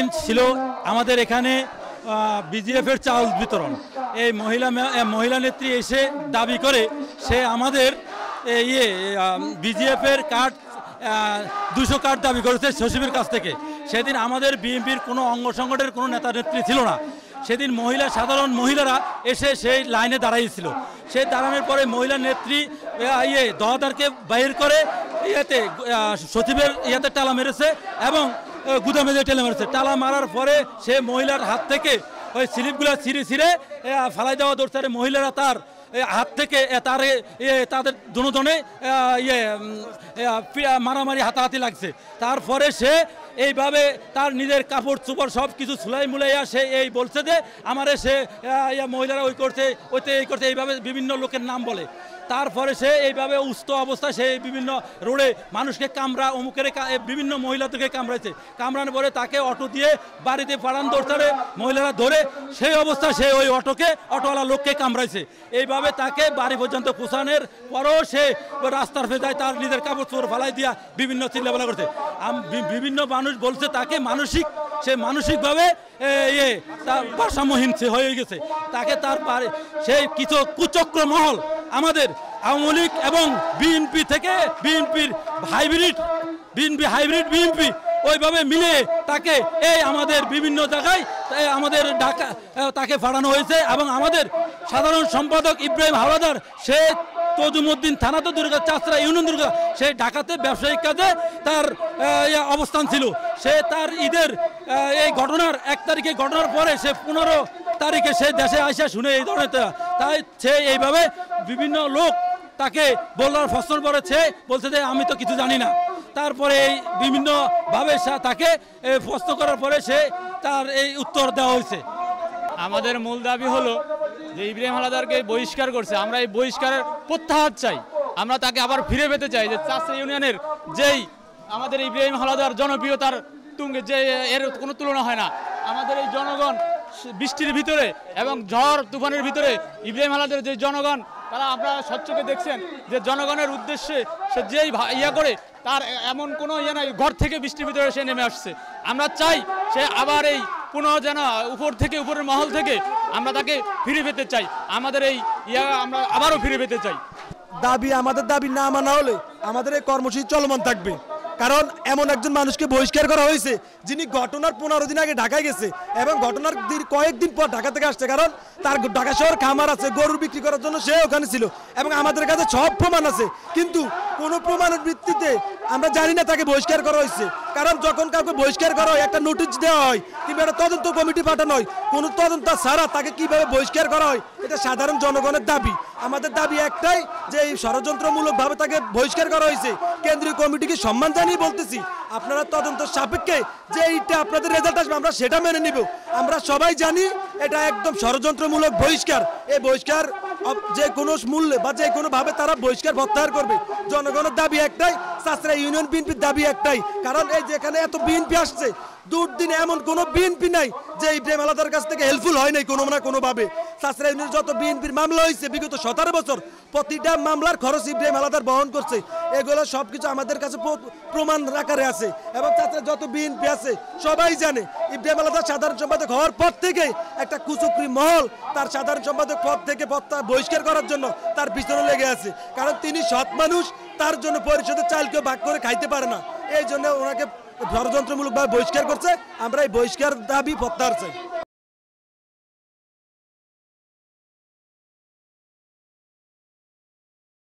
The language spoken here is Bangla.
চ্যালেঞ্জ ছিল আমাদের এখানে বিজিএফের চাউল বিতরণ। এই মহিলা নেত্রী এসে দাবি করে সে আমাদের বিজিএফের কার্ড 200 কার্ড দাবি করেছে সচিবের কাছ থেকে। সেদিন আমাদের বিএনপির কোনো অঙ্গ সংগঠনের কোনো নেতা নেত্রী ছিল না। সেদিন সাধারণ মহিলারা এসে সেই লাইনে দাঁড়াইছিল। সেই দাঁড়ানোর পরে মহিলা নেত্রী দহদারকে বাইর করে সচিবের টালা মেরেছে এবং গুদামে টেলে মেরেছে। টালা মারার পরে সে মহিলার হাত থেকে ওই স্লিপগুলো ছিঁড়ে ফালাই দেওয়া দরকারে মহিলারা তার হাত থেকে তাদের দুজনে মারামারি হাতাহাতি লাগছে। তারপরে সে এইভাবে তার নিজের কাপড় চোপড় সব কিছু ছুলাই মুলাইয়া সে এই বলছে যে আমারে সে মহিলারা ওই করছে এইভাবে বিভিন্ন লোকের নাম বলে। তারপরে সে এইভাবে উস্ত অবস্থায় সে বিভিন্ন রোডে মানুষকে বিভিন্ন মহিলাদেরকে কামড়ানোর পরে তাকে অটো দিয়ে বাড়িতে পাঠান দরকারে মহিলারা ধরে সেই অবস্থায় সে ওই অটোওয়ালা লোককে কামড়াইছে। এইভাবে তাকে বাড়ি পর্যন্ত পৌঁছানোর পরেও সে রাস্তার যায় তার নিজের কাপড় চোপড় ফালাই দিয়া বিভিন্ন চিল্লাপালা করছে। বিভিন্ন মানুষ বলছে তাকে মানসিকভাবে তার ভারসাম্যহীন হয়ে গেছে। তাকে সেই কিছু কুচক্র মহল আমাদের আওয়ামী লীগ এবং বিএনপির হাইব্রিড বিএনপি ওইভাবে মিলে তাকে আমাদের বিভিন্ন জায়গায় আমাদের তাকে পাঠানো হয়েছে। এবং আমাদের সাধারণ সম্পাদক ইব্রাহিম হাওলাদার সে তজুমুদ্দিন থানা তো দুর্গা চাষরা ইউনিয়ন দুর্গা সে ঢাকাতে ব্যবসায়িক কাজে তার অবস্থান ছিল। সে তার ঈদের এই ঘটনার 1 তারিখে ঘটনার পরে সে 15 তারিখে সে দেশে আসা শুনে এই ধরনের তাই সে এইভাবে বিভিন্ন লোক তাকে বলার ফসল পড়েছে বলছে যে আমি তো কিছু জানি না। তারপরে এই বিভিন্নভাবে তাকে প্রশ্ন করার পরে সে তার এই উত্তর দেওয়া হয়েছে। আমাদের মূল দাবি হলো যে ইব্রাহিম হাওলাদারকে বহিষ্কার করছে, আমরা এই বহিষ্কারের প্রত্যাহার চাই। আমরা তাকে আবার ফিরে পেতে চাই। যে চাষরা ইউনিয়নের যেই আমাদের ইব্রাহিম হাওলাদার জনপ্রিয়তার তুঙ্গে যে এর কোনো তুলনা হয় না। আমাদের এই জনগণ বৃষ্টির ভিতরে এবং ঝড় তুফানের ভিতরে ইব্রাহিম হাওলাদার যে জনগণ তারা আপনারা স্বচ্ছকে দেখছেন যে জনগণের উদ্দেশ্যে সে যেই করে তার এমন কোনো নাই, ঘর থেকে বৃষ্টির ভিতরে সে নেমে আসছে। আমরা চাই সে আবার এই পুনঃ যেন উপরের মহল থেকে আমরা তাকে ফিরে পেতে চাই। আমাদের এই আমরা আবারও ফিরে পেতে চাই। আমাদের দাবি না মানা হলে আমাদের এই কর্মসূচি চলমান থাকবে। কারণ এমন একজন মানুষকে বহিষ্কার করা হয়েছে যিনি ঘটনার 15 দিন আগে ঢাকায় গেছে এবং ঘটনার কয়েকদিন পর ঢাকা থেকে আসছে। কারণ তার ঢাকা শহর খামার আছে, গরুর বিক্রি করার জন্য সে ওখানে ছিল এবং আমাদের কাছে সব প্রমাণ আছে। কিন্তু কোনো প্রমাণের ভিত্তিতে আমরা জানি না তাকে বহিষ্কার করা হয়েছে। কারণ যখন কাউকে বহিষ্কার করা হয় একটা নোটিশ দেওয়া হয় কিংবা একটা তদন্ত কমিটি পাঠানো হয়, কোনো তদন্ত ছাড়া তাকে কিভাবে বহিষ্কার করা হয় এটা সাধারণ জনগণের দাবি। আমাদের দাবি একটাই যে এই ষড়যন্ত্রমূলকভাবে তাকে বহিষ্কার করা হয়েছে। কেন্দ্রীয় কমিটিকে সম্মান জানিয়ে বলতেছি আপনারা তদন্ত সাপেক্ষে যে এইটা আপনাদের রেজাল্ট আসবে আমরা সেটা মেনে নিব। আমরা সবাই জানি এটা একদম ষড়যন্ত্রমূলক বহিষ্কার। এই বহিষ্কার যে কোনো মূল্যে বা যে কোনোভাবে তারা বহিষ্কার প্রত্যাহার করবে। জনগণের দাবি একটাই, চাষরা ইউনিয়ন বিএনপির দাবি একটাই। কারণ এই যেখানে এত বিএনপি আসছে দুর্দিনে এমন কোনো বিএনপি নাই যে ইব্রাহিম হাওলাদার কাছ থেকে হেল্পফুল হয় নাই কোনো না কোনোভাবে। চাষরা ইউনিয়নের যত বিএনপির মামলা হয়েছে বিগত 17 বছর প্রতিটা মামলার খরচ ইব্রাহিম হাওলাদার বহন করছে। এগুলো সবকিছু আমাদের কাছে প্রমাণ আকারে আছে এবং চাষরা যত বিএনপি আছে সবাই জানে ইব্রাহিম হাওলাদার সাধারণ সম্পাদক হওয়ার পর থেকে একটা কুচক্রি মহল তার সাধারণ সম্পাদক পদ থেকে বহিষ্কার করার জন্য তার পিছনে লেগে আছে। কারণ তিনি সৎ মানুষ, তার জন্য পরিষদের চালকে ভাগ করে খাইতে পারে না, এই জন্য ওনাকে ষড়যন্ত্রমূলকভাবে বহিষ্কার করছে। আমরা এই বহিষ্কার দাবি প্রত্যাহার চাই।